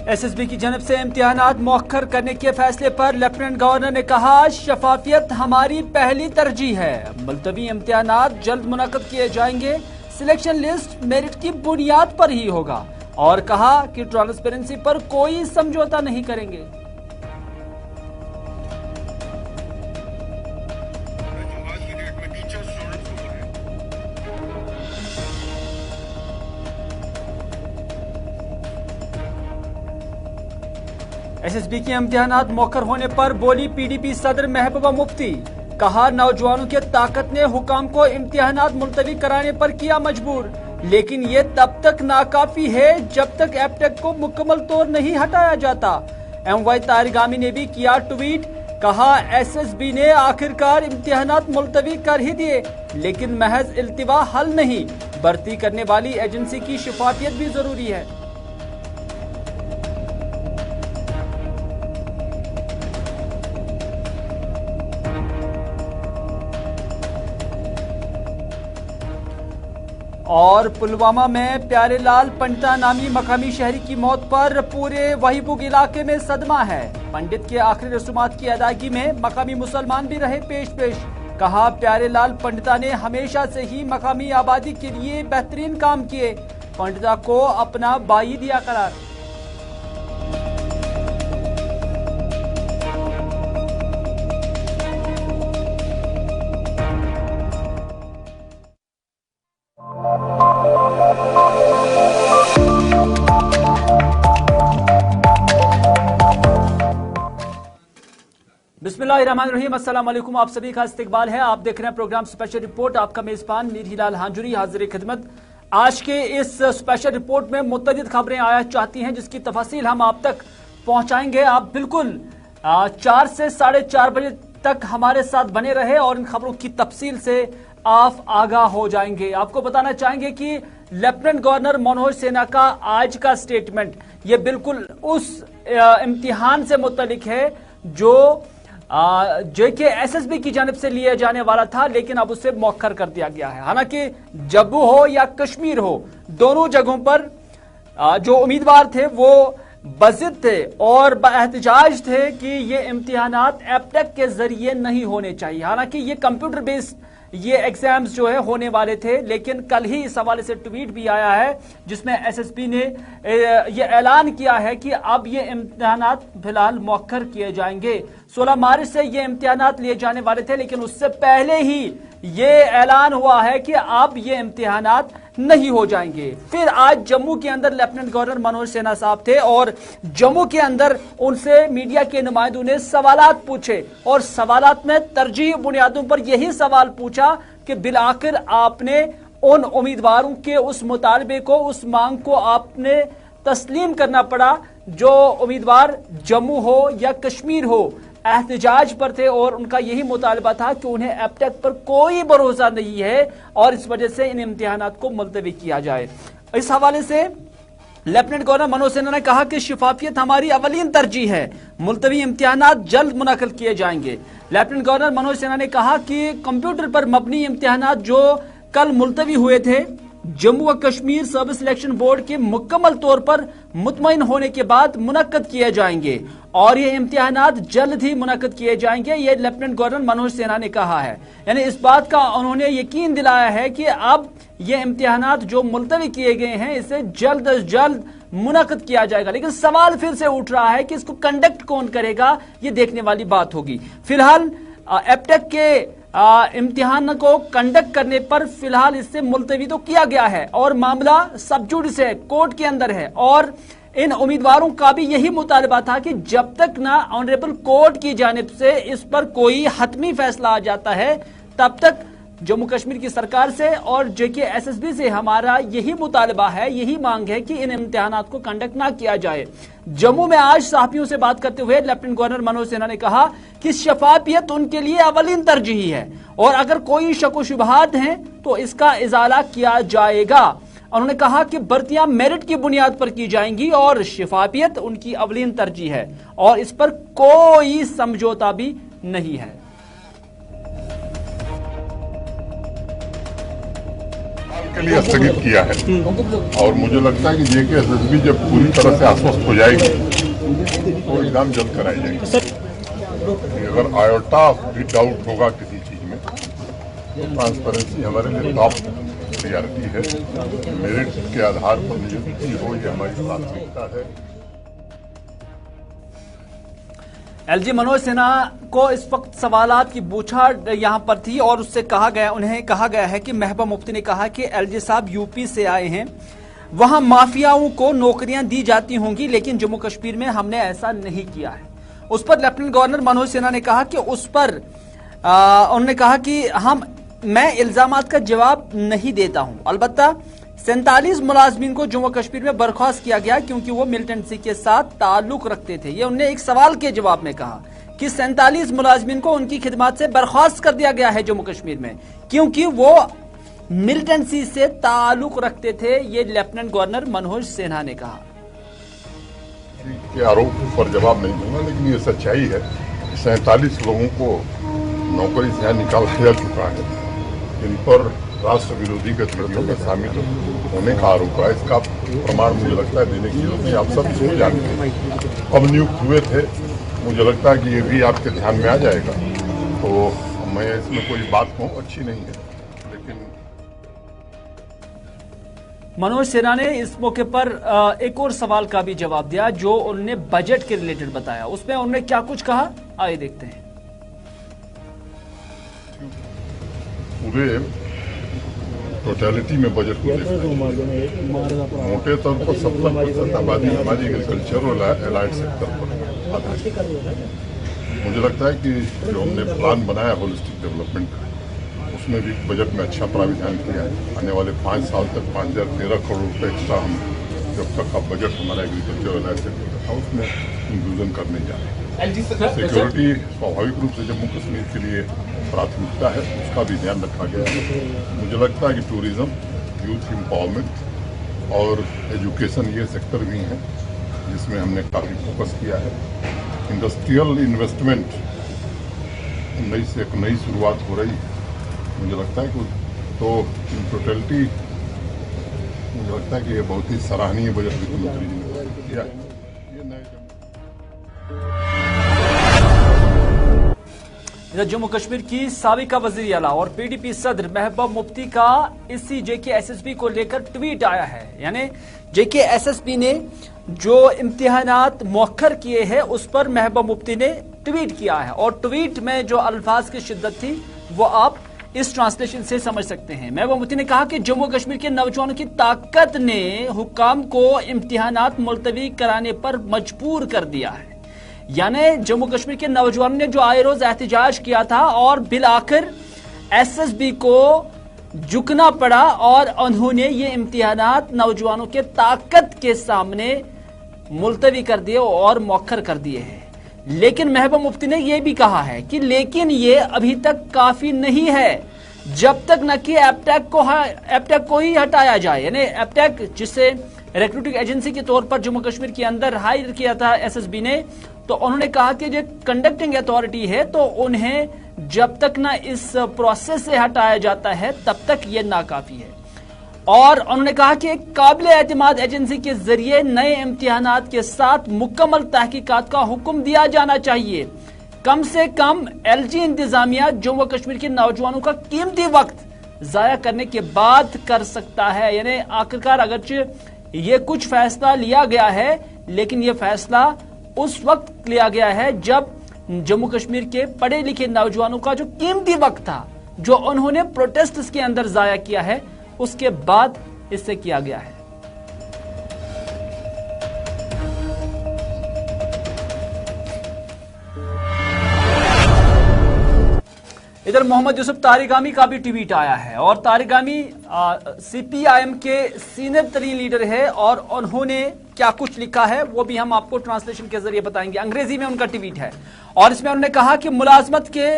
SSB की जानब से इम्तिहानात मौखर करने के फैसले पर लेफ्टिनेंट गवर्नर ने कहा, शफाफियत हमारी पहली तरजीह है। मुलतवी इम्तिहानात जल्द मुनक्कद किए जाएंगे। सिलेक्शन लिस्ट मेरिट की बुनियाद पर ही होगा और कहा कि ट्रांसपेरेंसी पर कोई समझौता नहीं करेंगे। SSB के इम्तिहानात मौखर होने पर बोली PDP सदर महबूबा मुफ्ती, कहा नौजवानों के ताकत ने हुकाम को इम्तिहानात मुलतवी कराने पर किया मजबूर, लेकिन ये तब तक नाकाफी है जब तक एपटेक को मुकम्मल तौर नहीं हटाया जाता। MY तारिगामी ने भी किया ट्वीट, कहा SSB ने आखिरकार इम्तिहानात मुलतवी कर ही दिए, लेकिन महज इल्तिवा हल नहीं, भर्ती करने वाली एजेंसी की शफाफियत भी जरूरी है। और पुलवामा में प्यारेलाल पंडिता नामी मकामी शहरी की मौत पर पूरे वहीबुग इलाके में सदमा है। पंडित के आखिरी रसूमात की अदायगी में मकामी मुसलमान भी रहे पेश। कहा प्यारेलाल पंडिता ने हमेशा से ही मकामी आबादी के लिए बेहतरीन काम किए। पंडिता को अपना भाई दिया करार। बिस्मिल्लाहिर्रहमानिर्रहीम, अस्सलाम वालेकुम। आप सभी का इस्तकबाल है। आप देख रहे हैं प्रोग्राम स्पेशल रिपोर्ट। आपका मेजबान मीर हिलाल हांजुरी हाजिर खिदमत। आज के इस स्पेशल रिपोर्ट में मुतअद्दिद खबरें आया चाहती हैं जिसकी तफसील हम आप तक पहुंचाएंगे। आप बिल्कुल 4 से 4:30 बजे तक हमारे साथ बने रहे और इन खबरों की तफसील से आप आगाह हो जाएंगे। आपको बताना चाहेंगे कि लेफ्टिनेंट गवर्नर मनोज सिन्हा का आज का स्टेटमेंट ये बिल्कुल उस इम्तिहान से मुतल्लिक है जो JK SSB की जानिब से लिया जाने वाला था, लेकिन अब उसे मौखर कर दिया गया है। हालांकि जम्मू हो या कश्मीर हो, दोनों जगहों पर जो उम्मीदवार थे वो बज़िद थे और एहतजाज थे कि ये इम्तिहानात एपटेक के जरिए नहीं होने चाहिए। हालांकि ये कंप्यूटर बेस्ड ये एग्जाम्स जो है होने वाले थे, लेकिन कल ही इस हवाले से ट्वीट भी आया है जिसमें SSB ने ये ऐलान किया है कि अब ये इम्तिहानात फिलहाल मौखर किए जाएंगे। 16 मार्च से ये इम्तिहानात लिए जाने वाले थे, लेकिन उससे पहले ही ये ऐलान हुआ है कि अब ये इम्तिहानात नहीं हो जाएंगे। फिर आज जम्मू के अंदर लेफ्टिनेंट गवर्नर मनोज सिन्हा साहब थे और जम्मू के अंदर उनसे मीडिया के नुमाइंदों ने सवालात पूछे और सवालात में तरजीह बुनियादों पर यही सवाल पूछा कि बिलाखिर आपने उन उम्मीदवारों के उस मुतालबे को, उस मांग को आपने तस्लीम करना पड़ा जो उम्मीदवार जम्मू हो या कश्मीर हो एहतजाज पर थे और उनका यही मुतालबा था कि उन्हें एपटेक पर कोई भरोसा नहीं है और इस वजह से इन इम्तिहानात को मुलतवी किया जाए। इस हवाले से लेफ्टिनेंट गवर्नर मनोज सिन्हा ने कहा कि शफाफियत हमारी अवलीन तरजीह है, मुलतवी इम्तिहानात जल्द मुनक्कद किए जाएंगे। लेफ्टिनेंट गवर्नर मनोज सिन्हा ने कहा कि कंप्यूटर पर मबनी इम्तिहानात जो कल मुलतवी हुए थे, जम्मू व कश्मीर सर्विस सिलेक्शन बोर्ड के मुकम्मल तौर पर मुतमईन होने के बाद मुनक्कद किए जाएंगे और ये इम्तिहानात जल्द ही मुनक्कद किए जाएंगे। ये लेफ्टिनेंट गवर्नर मनोज सिन्हा ने कहा है, यानी इस बात का उन्होंने यकीन दिलाया है कि अब ये इम्तिहानात जो मुलतवी किए गए हैं इसे जल्द अज जल्द मुनक्कद किया जाएगा। लेकिन सवाल फिर से उठ रहा है कि इसको कंडक्ट कौन करेगा, ये देखने वाली बात होगी। फिलहाल एपटेक के इम्तिहान को कंडक्ट करने पर फिलहाल इससे मुलतवी तो किया गया है और मामला सब जुडिस है, कोर्ट के अंदर है और इन उम्मीदवारों का भी यही मुतालबा था कि जब तक ना ऑनरेबल कोर्ट की जानिब से इस पर कोई हतमी फैसला आ जाता है तब तक जम्मू कश्मीर की सरकार से और JK SSB से हमारा यही मुतालबा है, यही मांग है कि इन इम्तिहानात को कंडक्ट ना किया जाए। जम्मू में आज सहाफियों से बात करते हुए लेफ्टिनेंट गवर्नर मनोज सिन्हा ने कहा कि शफाफियत उनके लिए अवलीन तरजीह है और अगर कोई शक व शुबहात हैं तो इसका इजाला किया जाएगा। उन्होंने कहा कि भर्तियां मेरिट की बुनियाद पर की जाएंगी और शफाफियत उनकी अवलीन तरजीह है और इस पर कोई समझौता भी नहीं है। के लिए स्थगित किया है और मुझे लगता है कि JKSSB जब पूरी तरह से आश्वस्त हो जाएगी तो एग्जाम जल्द कराई जाएगी। अगर आयोटा भी डाउट होगा किसी चीज में तो ट्रांसपेरेंसी हमारे लिए टॉप प्रायोरिटी है। मेरिट के आधार पर नियुक्ति हो ये हमारी प्राथमिकता है। LG मनोज सिन्हा को इस वक्त सवालात की बौछार यहां पर थी और उससे उन्हें कहा गया है कि महबूबा मुफ्ती ने कहा कि LG साहब यूपी से आए हैं, वहां माफियाओं को नौकरियां दी जाती होंगी, लेकिन जम्मू कश्मीर में हमने ऐसा नहीं किया है। उस पर लेफ्टिनेंट गवर्नर मनोज सिन्हा ने कहा कि उस पर उन्होंने कहा कि मैं इल्जामात का जवाब नहीं देता हूं। अलबत्ता 47 मुलाजमीन को जम्मू कश्मीर में बर्खास्त किया गया क्योंकि वो मिलिटेंसी के साथ ताल्लुक रखते थे। ये उन्होंने एक सवाल के जवाब में कहा कि 47 मुलाजमीन को उनकी खिदमत से बर्खास्त कर दिया गया है जम्मू कश्मीर में क्योंकि वो मिलिटेंसी से ताल्लुक रखते थे। ये लेफ्टिनेंट गवर्नर मनोज सिन्हा ने कहा। के आरोप पर जवाब नहीं दूंगा, लेकिन ये सच्चाई है कि 47 लोगों को नौकरी से निकाला जा चुका है, जिन पर राष्ट्र विरोधी गतिविधियों में शामिल होने का आरोप है। इसका प्रमाण मुझे लगता है देने की जरूरत नहीं, आप सब इसको जानते हैं। अब नियुक्त हुए थे, मुझे लगता है कि ये भी आपके ध्यान में आ जाएगा, तो मैं इसमें कोई बात कहूँ अच्छी नहीं है। लेकिन मनोज सिन्हा ने इस मौके पर एक और सवाल का भी जवाब दिया जो उन्होंने बजट के रिलेटेड बताया। उसमें उन्होंने क्या कुछ कहा, आइए देखते हैं। पूरे टोटलिटी में बजट को मोटे तौर पर 70% आबादी हमारी एग्रीकल्चर और एलाइड सेक्टर पर आधारित है। मुझे लगता है कि जो हमने प्लान बनाया होलिस्टिक डेवलपमेंट का, उसमें भी बजट में अच्छा प्राविधान किया है। आने वाले 5 साल तक 5013 करोड़ रुपये एक्स्ट्रा हम जब तक का बजट हमारा एग्रीकल्चर और एलाइड सेक्टर का था उसमें इंक्लूजन करने जा रहे हैं। सिक्योरिटी स्वाभाविक रूप से जम्मू कश्मीर के लिए प्राथमिकता है, उसका भी ध्यान रखा गया है। मुझे लगता है कि टूरिज्म, यूथ एम्पावरमेंट और एजुकेशन ये सेक्टर भी हैं जिसमें हमने काफ़ी फोकस किया है। इंडस्ट्रियल इन्वेस्टमेंट से एक नई शुरुआत हो रही है। मुझे लगता है कि तो इन टोटलिटी मुझे लगता है कि ये बहुत ही सराहनीय बजट वित्त मंत्री जी ने किया है। ये नए जम्मू कश्मीर की साबिका वज़ीर आला और PDP सदर महबूबा मुफ्ती का इसी JKSSB को लेकर ट्वीट आया है। यानी JKSSB ने जो इम्तिहानात मौखर किए हैं उस पर महबूबा मुफ्ती ने ट्वीट किया है और ट्वीट में जो अल्फाज की शिद्दत थी वो आप इस ट्रांसलेशन से समझ सकते हैं। महबूबा मुफ्ती ने कहा कि जम्मू कश्मीर के नौजवानों की ताकत ने हुक्काम को इम्तिहानात मुलतवी कराने पर मजबूर कर दिया है। यानी जम्मू कश्मीर के नौजवानों ने जो आए रोज एहतजाज किया था और बिल आखिर SSB को झुकना पड़ा और उन्होंने ये इम्तिहानात नौजवानों के ताकत के सामने मुलतवी कर दिए और मौखर कर दिए हैं। लेकिन महबूबा मुफ्ती ने यह भी कहा है कि लेकिन ये अभी तक काफी नहीं है जब तक न कि एपटेक को ही हटाया जाए। यानी एपटेक जिसे रिक्रूटिंग एजेंसी के तौर पर जम्मू कश्मीर के अंदर हायर किया था SSB ने, तो उन्होंने कहा कि जो कंडक्टिंग अथॉरिटी है तो उन्हें जब तक ना इस प्रोसेस से हटाया जाता है तब तक ये नाकाफी है। और उन्होंने कहा कि एक काबिल एतमाद एजेंसी के जरिए नए इम्तिहानात के साथ मुकम्मल तहकीकात का हुक्म दिया जाना चाहिए। कम से कम LG इंतजामिया जम्मू कश्मीर के नौजवानों का कीमती वक्त जाया करने के बाद कर सकता है। यानी आखिरकार अगरचे ये कुछ फैसला लिया गया है, लेकिन ये फैसला उस वक्त लिया गया है जब जम्मू कश्मीर के पढ़े लिखे नौजवानों का जो कीमती वक्त था, जो उन्होंने प्रोटेस्ट के अंदर जाया किया है, उसके बाद इससे किया गया है। इधर मोहम्मद यूसुफ तारिगामी का भी ट्वीट आया है और तारिगामी CPIM के सीनियर तरीन लीडर है और उन्होंने क्या कुछ लिखा है वो भी हम आपको ट्रांसलेशन के जरिए बताएंगे। अंग्रेजी में उनका ट्वीट है और इसमें उन्होंने कहा कि मुलाजमत के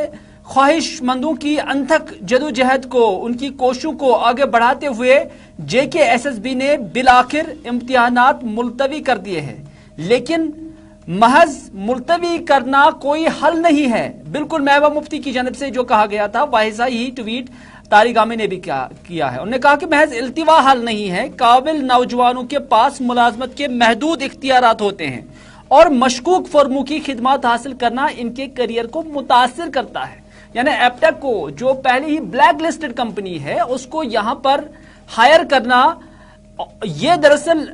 ख्वाहिशमंदों की अनथक जदोजहद को, उनकी कोशिशों को आगे बढ़ाते हुए JKSSB ने बिलाखिर इम्तिहानात मुलतवी कर दिए हैं, लेकिन महज मुलतवी करना कोई हल नहीं है। बिल्कुल महबूबा मुफ्ती की जानब से जो कहा गया था वैसा ही ट्वीट तारिक आमी ने भी किया है। उन्होंने कहा कि महज इल्तिवा हल नहीं है, काबिल नौजवानों के पास मुलाजमत के महदूद इख्तियारात होते हैं और मशकूक फर्मों की खिदमत हासिल करना इनके करियर को मुतासिर करता है। यानी एप्टेक को, जो पहले ही ब्लैक लिस्टेड कंपनी है, उसको यहां पर हायर करना, ये दरअसल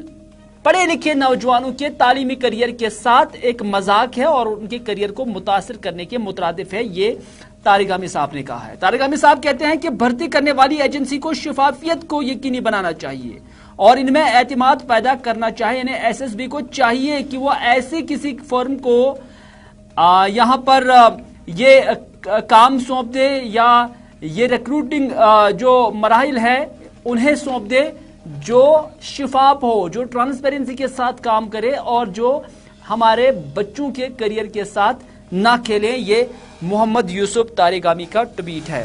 पढ़े लिखे नौजवानों के तालीमी करियर के साथ एक मजाक है और उनके करियर को मुतासिर करने के मुतरादिफ है, ये तारिक आमी साहब ने कहा है। तारिक आमी साहब कहते हैं कि भर्ती करने वाली एजेंसी को शफाफियत को यकीनी बनाना चाहिए और इनमें एतमाद पैदा करना चाहिए। यानी एसएसबी को चाहिए कि वो ऐसे किसी फर्म को यहाँ पर ये काम सौंप दे या ये रिक्रूटिंग जो मराहिल है उन्हें सौंप दे, जो शिफाफ हो, जो ट्रांसपेरेंसी के साथ काम करे और जो हमारे बच्चों के करियर के साथ ना खेलें। ये मोहम्मद यूसुफ तारिक आमी का ट्वीट है।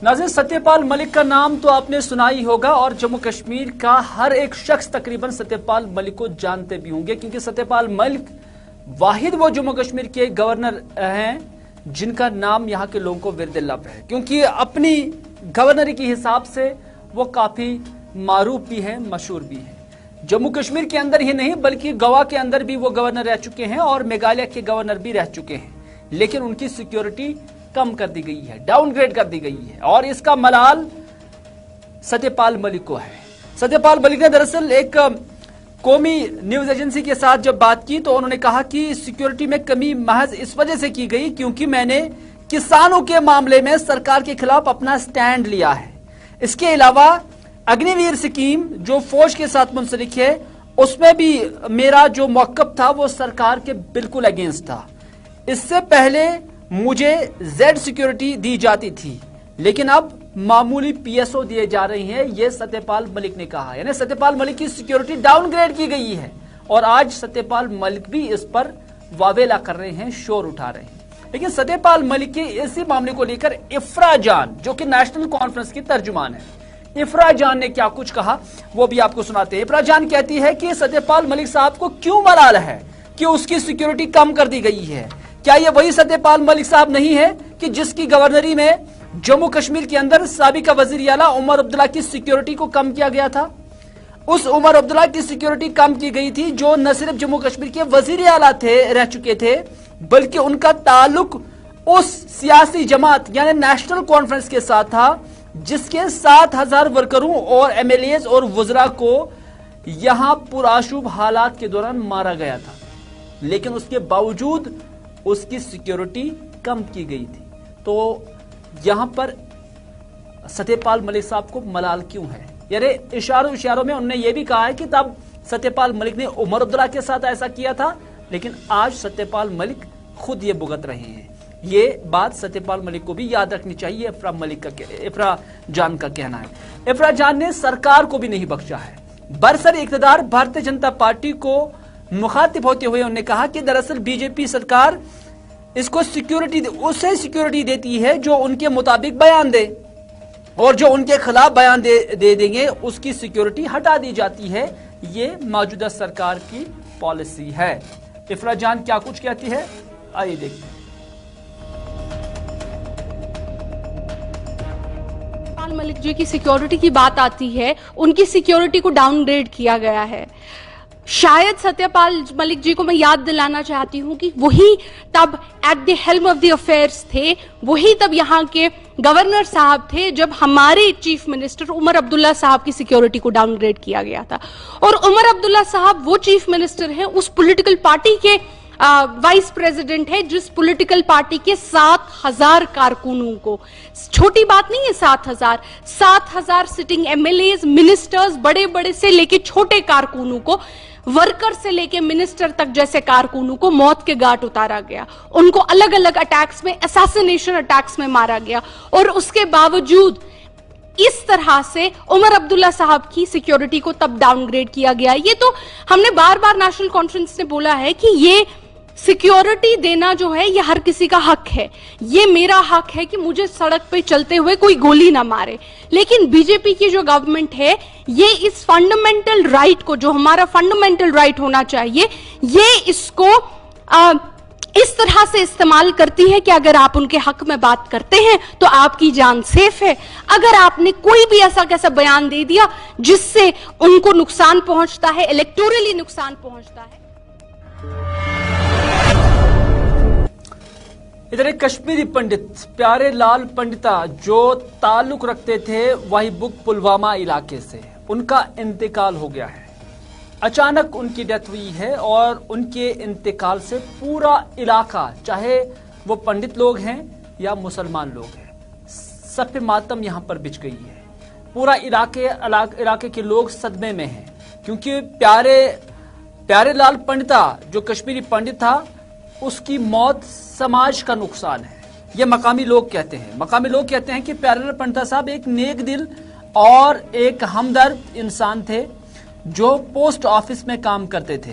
नाज़रीन, सत्यपाल मलिक का नाम तो आपने सुना ही होगा और जम्मू कश्मीर का हर एक शख्स तकरीबन सत्यपाल मलिक को जानते भी होंगे, क्योंकि सत्यपाल मलिक वाहिद वो जम्मू कश्मीर के गवर्नर हैं जिनका नाम यहाँ के लोगों को विरदिल्लब है, क्योंकि अपनी गवर्नरी के हिसाब से वो काफी मारूफ भी है, मशहूर भी है। जम्मू कश्मीर के अंदर ही नहीं बल्कि गोवा के अंदर भी वो गवर्नर रह चुके हैं और मेघालय के गवर्नर भी रह चुके हैं, लेकिन उनकी सिक्योरिटी कम कर दी गई है, डाउनग्रेड कर दी गई है और इसका मलाल सत्यपाल मलिक को है। सत्यपाल मलिक ने दरअसल एक कौमी न्यूज एजेंसी के साथ जब बात की तो उन्होंने कहा कि सिक्योरिटी में कमी महज इस वजह से की गई क्योंकि मैंने किसानों के मामले में सरकार के खिलाफ अपना स्टैंड लिया है। इसके अलावा अग्निवीर स्कीम जो फौज के साथ मुंसलिक है उसमें भी मेरा जो मौक़िफ़ था वो सरकार के बिल्कुल अगेंस्ट था। इससे पहले मुझे जेड सिक्योरिटी दी जाती थी लेकिन अब मामूली पीएसओ दिए जा रहे हैं, ये सत्यपाल मलिक ने कहा। यानी सत्यपाल मलिक की सिक्योरिटी डाउनग्रेड की गई है और आज सत्यपाल मलिक भी इस पर वावेला कर रहे हैं, शोर उठा रहे हैं। लेकिन सत्यपाल मलिक के इसी मामले को लेकर इफ्रा जान जो कि नेशनल कॉन्फ्रेंस की तर्जुमान है, इफ्रा जान ने क्या कुछ कहा वो भी आपको सुनाते हैं। इफ्रा जान कहती है कि सत्यपाल मलिक साहब को क्यों मलाल है कि उसकी सिक्योरिटी कम कर दी गई है। क्या ये वही सत्यपाल मलिक साहब नहीं है कि जिसकी गवर्नरी में जम्मू कश्मीर के अंदर साबिका वजीर आला उमर अब्दुल्ला की सिक्योरिटी को कम किया गया था? उस उमर अब्दुल्ला की सिक्योरिटी कम की गई थी जो न सिर्फ जम्मू कश्मीर के वजीर आला थे, रह चुके थे, बल्कि उनका ताल्लुक उस सियासी जमात यानी नेशनल कॉन्फ्रेंस के साथ था जिसके 7000 वर्करों और एमएलएज और वज़रा को यहां पुराशुभ हालात के दौरान मारा गया था, लेकिन उसके बावजूद उसकी सिक्योरिटी कम की गई थी। तो यहां पर सत्यपाल मलिक साहब को मलाल क्यों है? यानी इशारों में उन्होंने ये भी कहा है कि तब सत्यपाल मलिक ने उमर अब्दुल्ला के साथ ऐसा किया था, लेकिन आज सत्यपाल मलिक खुद ये भुगत रहे हैं। ये बात सत्यपाल मलिक को भी याद रखनी चाहिए। इफ्रा जान का कहना है। इफ्रा जान ने सरकार को भी नहीं बख्शा है। बरसर इक़्तिदार भारतीय जनता पार्टी को मुखातिब होते हुए उन्होंने कहा कि दरअसल बीजेपी सरकार इसको उसे सिक्योरिटी देती है जो उनके मुताबिक बयान दे और जो उनके खिलाफ बयान दे देंगे उसकी सिक्योरिटी हटा दी जाती है। ये मौजूदा सरकार की पॉलिसी है। इफ्रा जान क्या कुछ कहती है, आइए देखते हैं। सत्यपाल मलिक जी की सिक्योरिटी की बात आती है, उनकी सिक्योरिटी को डाउनग्रेड किया गया है। शायद सत्यपाल मलिक जी को मैं याद दिलाना चाहती हूं कि वही तब at the helm of the affairs थे, वही तब यहाँ के गवर्नर साहब थे जब हमारे चीफ मिनिस्टर उमर अब्दुल्ला साहब की सिक्योरिटी को डाउनग्रेड किया गया था। और उमर अब्दुल्ला साहब वो चीफ मिनिस्टर हैं, उस पॉलिटिकल पार्टी के वाइस प्रेसिडेंट है जिस पॉलिटिकल पार्टी के 7000 कारकुनों को, छोटी बात नहीं है 7000 सिटिंग एमएलएज, मिनिस्टर्स, बड़े बड़े से लेके छोटे कारकुनों को, वर्कर से लेके मिनिस्टर तक जैसे कारकुनों को मौत के घाट उतारा गया। उनको अलग अलग अटैक्स में, असैसिनेशन अटैक्स में मारा गया और उसके बावजूद इस तरह से उमर अब्दुल्ला साहब की सिक्योरिटी को तब डाउनग्रेड किया गया। ये तो हमने बार बार नेशनल कॉन्फ्रेंस ने बोला है कि ये सिक्योरिटी देना जो है ये हर किसी का हक है, ये मेरा हक है कि मुझे सड़क पे चलते हुए कोई गोली ना मारे। लेकिन बीजेपी की जो गवर्नमेंट है ये इस फंडामेंटल राइट को, जो हमारा फंडामेंटल राइट होना चाहिए, ये इसको इस तरह से इस्तेमाल करती है कि अगर आप उनके हक में बात करते हैं तो आपकी जान सेफ है। अगर आपने कोई भी ऐसा कैसा बयान दे दिया जिससे उनको नुकसान पहुंचता है, इलेक्टोरली नुकसान पहुंचता है। इधर एक कश्मीरी पंडित प्यारे लाल पंडिता जो ताल्लुक रखते थे वही बुक पुलवामा इलाके से, उनका इंतकाल हो गया है। अचानक उनकी डेथ हुई है और उनके इंतकाल से पूरा इलाका, चाहे वो पंडित लोग हैं या मुसलमान लोग हैं, सब पे मातम यहां पर बिछ गई है। पूरा इलाके के लोग सदमे में हैं क्योंकि प्यारे लाल पंडिता जो कश्मीरी पंडित था उसकी मौत समाज का नुकसान है, ये मकामी लोग कहते हैं। मकामी लोग कहते हैं कि प्यारे लाल पंडिता साहब एक नेक दिल और एक हमदर्द इंसान थे जो पोस्ट ऑफिस में काम करते थे।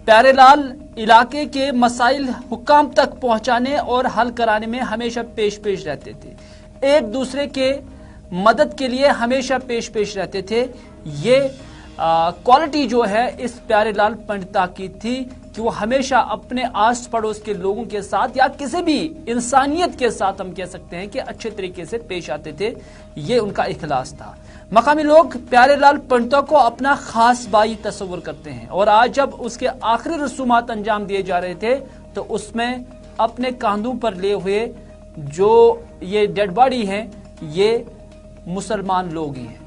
प्यारे लाल इलाके के मसाइल हुक्काम तक पहुंचाने और हल कराने में हमेशा पेश रहते थे, एक दूसरे के मदद के लिए हमेशा पेश रहते थे। ये क्वालिटी जो है इस प्यारे लाल पंडिता की थी कि वो हमेशा अपने आस पड़ोस के लोगों के साथ या किसी भी इंसानियत के साथ, हम कह सकते हैं कि अच्छे तरीके से पेश आते थे। ये उनका इखलास था। मकामी लोग प्यारे लाल पंडिता को अपना खास भाई तस्वुर करते हैं और आज जब उसके आखिरी रसूमात अंजाम दिए जा रहे थे तो उसमें अपने कांधों पर लिए हुए जो ये डेड बॉडी है ये मुसलमान लोग ही हैं।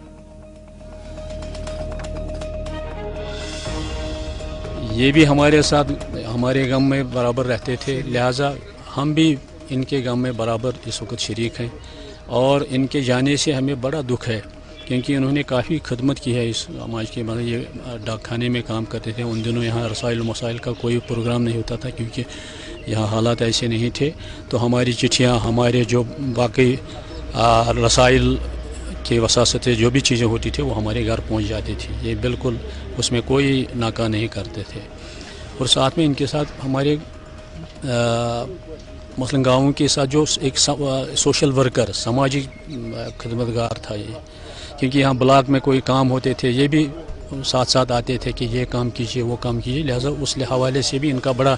ये भी हमारे साथ हमारे गम में बराबर रहते थे, लिहाजा हम भी इनके गम में बराबर इस वक्त शरीक हैं और इनके जाने से हमें बड़ा दुख है क्योंकि उन्होंने काफ़ी खिदमत की है इस समाज के। मतलब ये डाक खाने में काम करते थे, उन दिनों यहाँ रसाइल मसाइल का कोई प्रोग्राम नहीं होता था क्योंकि यहाँ हालात ऐसे नहीं थे, तो हमारी चिट्ठियाँ, हमारे जो बाकी रसाइल की वसासतें, जो भी चीज़ें होती थी वो हमारे घर पहुँच जाती थी। ये बिल्कुल उसमें कोई नाका नहीं करते थे। और साथ में इनके साथ हमारे मसलन गाँवों के साथ जो एक सोशल वर्कर, समाजी खिदमतगार था ये, क्योंकि यहाँ ब्लॉक में कोई काम होते थे ये भी साथ साथ आते थे कि ये काम कीजिए वो काम कीजिए, लिहाजा उस हवाले से भी इनका बड़ा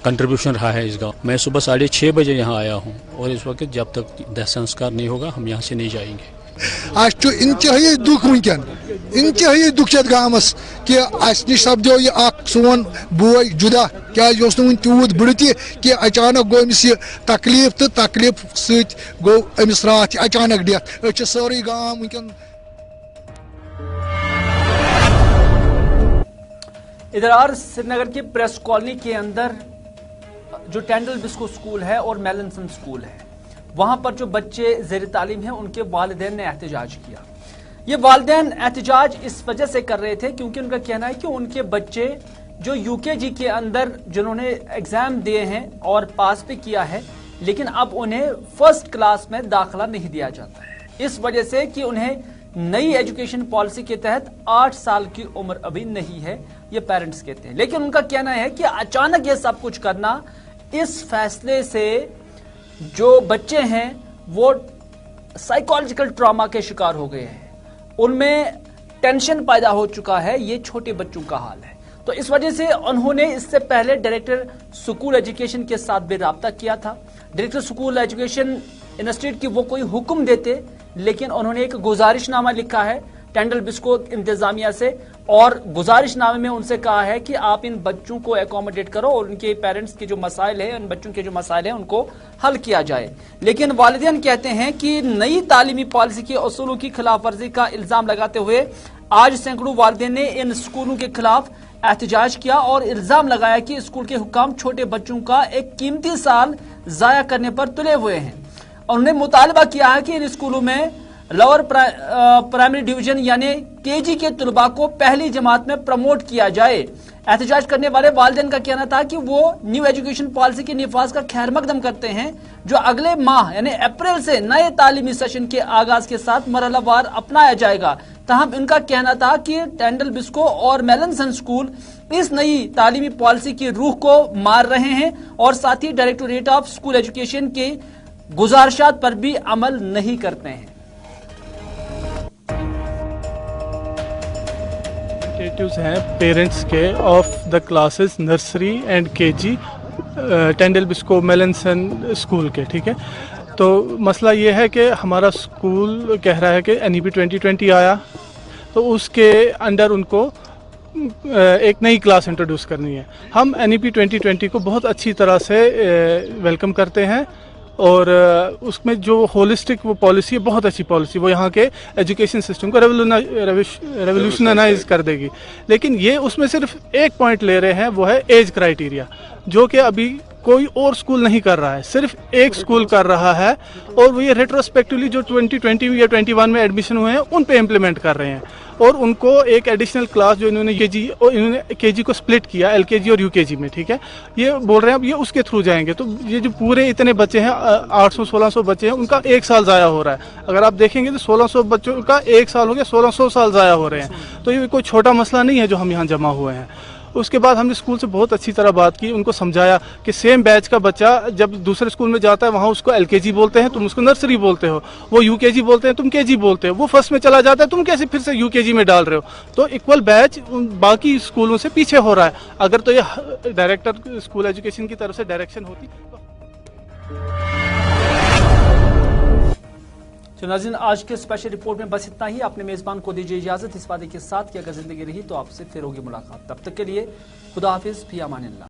कंट्रीब्यूशन रहा है इस गाँव। मैं सुबह 6:30 बजे यहाँ आया हूँ और इस वक्त जब तक दाह संस्कार नहीं होगा हम यहाँ से नहीं जाएंगे। आज इंतहाई दुख वनकन, इंतहाई दुख गाँवस कि नश सपदो यह सोन बोय जुदा, क्या तूत बड़ कि अचानक गो अमिस तकलीफ तो तकलीफ सत गो अमिस रात अचानक डेथ। सारे गाँव वनकन। इधर और श्रीनगर की प्रेस कॉलोनी के अंदर जो टेंडल बिस्को स्कूल है और मेलनसन स्कूल है, वहां पर जो बच्चे ज़ेर तालीम हैं उनके वालिदैन ने एहतजाज किया। ये वालिदैन एहतजाज इस वजह से कर रहे थे क्योंकि उनका कहना है कि उनके बच्चे जो यूकेजी के अंदर जिन्होंने एग्जाम दिए हैं और पास भी किया है, लेकिन अब उन्हें फर्स्ट क्लास में दाखिला नहीं दिया जाता है, इस वजह से कि उन्हें नई एजुकेशन पॉलिसी के तहत 8 साल की उम्र अभी नहीं है, ये पेरेंट्स कहते हैं। लेकिन उनका कहना है कि अचानक ये सब कुछ करना, इस फैसले से जो बच्चे हैं वो साइकोलॉजिकल ट्रॉमा के शिकार हो गए हैं, उनमें टेंशन पैदा हो चुका है। ये छोटे बच्चों का हाल है। तो इस वजह से उन्होंने इससे पहले डायरेक्टर स्कूल एजुकेशन के साथ भी राब्ता किया था। डायरेक्टर स्कूल एजुकेशन इंस्टीट्यूट की वो कोई हुक्म देते, लेकिन उन्होंने एक गुजारिशनामा लिखा है टेंडल बिस्को इंतजामिया से और गुजारिशनामे में उनसे कहा है कि आप इन बच्चों को एकोमोडेट करो और उनके पेरेंट्स के जो मसाइल है, उन बच्चों के जो मसाइल है उनको हल किया जाए। लेकिन वालिदैन कहते हैं कि नई तालीमी पॉलिसी के असूलों की खिलाफ वर्जी का इल्जाम लगाते हुए आज सैकड़ों वालिदैन ने इन स्कूलों के खिलाफ एहतजाज किया और इल्जाम लगाया कि स्कूल के हुक्काम छोटे बच्चों का एक कीमती साल जाया करने पर तुले हुए हैं। उन्होंने मुतालबा किया है कि इन स्कूलों में लोअर प्राइमरी डिवीजन यानी केजी के तलबा को पहली जमात में प्रमोट किया जाए। एहतजाज करने वाले वालिदैन का कहना था कि वो न्यू एजुकेशन पॉलिसी के निफाज का खैर मकदम करते हैं जो अगले माह यानी अप्रैल से नए तालीमी सेशन के आगाज के साथ मरहलावार अपनाया जाएगा। तहम इनका कहना था कि टेंडल बिस्को और मेलनसन स्कूल इस नई तालीमी पॉलिसी की रूह को मार रहे हैं और साथ ही डायरेक्टोरेट ऑफ स्कूल एजुकेशन के गुजारिशात पर भी अमल नहीं करते हैं। हैं पेरेंट्स के of the classes nursery and KG Tyndale Biscoe Mallinson school के, ठीक है। तो मसला ये है कि हमारा स्कूल कह रहा है कि NEP 2020 आया तो उसके अंडर उनको एक नई क्लास इंट्रोड्यूस करनी है। हम NEP 2020 को बहुत अच्छी तरह से वेलकम करते हैं और उसमें जो होलिस्टिक वो पॉलिसी है, बहुत अच्छी पॉलिसी, वो यहाँ के एजुकेशन सिस्टम को रेवोल्यूशनाइज कर देगी। लेकिन ये उसमें सिर्फ एक पॉइंट ले रहे हैं, वो है एज क्राइटेरिया, जो कि अभी कोई और स्कूल नहीं कर रहा है, सिर्फ एक स्कूल कर रहा है और वो ये रेट्रोस्पेक्टिवली जो 2020 या 21 में एडमिशन हुए हैं उन पे इम्प्लीमेंट कर रहे हैं और उनको एक एडिशनल क्लास जो इन्होंने केजी को स्प्लिट किया LKG और UKG में, ठीक है। ये बोल रहे हैं अब ये उसके थ्रू जाएंगे, तो ये जो पूरे इतने बच्चे हैं 800-1600 बच्चे हैं, उनका एक साल ज़ाया हो रहा है। अगर आप देखेंगे तो 1600 बच्चों का एक साल हो गया, 1600 साल ज़ाया हो रहे हैं। तो ये कोई छोटा मसला नहीं है जो हम यहाँ जमा हुए हैं। उसके बाद हमने स्कूल से बहुत अच्छी तरह बात की, उनको समझाया कि सेम बैच का बच्चा जब दूसरे स्कूल में जाता है वहाँ उसको LKG बोलते हैं, तुम उसको नर्सरी बोलते हो, वो UKG बोलते हैं, तुम KG बोलते हो, वो फर्स्ट में चला जाता है, तुम कैसे फिर से UKG में डाल रहे हो। तो इक्वल बैच बाकी स्कूलों से पीछे हो रहा है। अगर तो ये डायरेक्टर स्कूल एजुकेशन की तरफ से डायरेक्शन होती तो नाज़रीन, आज के स्पेशल रिपोर्ट में बस इतना ही। अपने मेजबान को दीजिए इजाजत इस वादे के साथ कि अगर जिंदगी रही तो आपसे फिर होगी मुलाकात। तब तक के लिए खुदा हाफिज, फी अमानिल्लाह।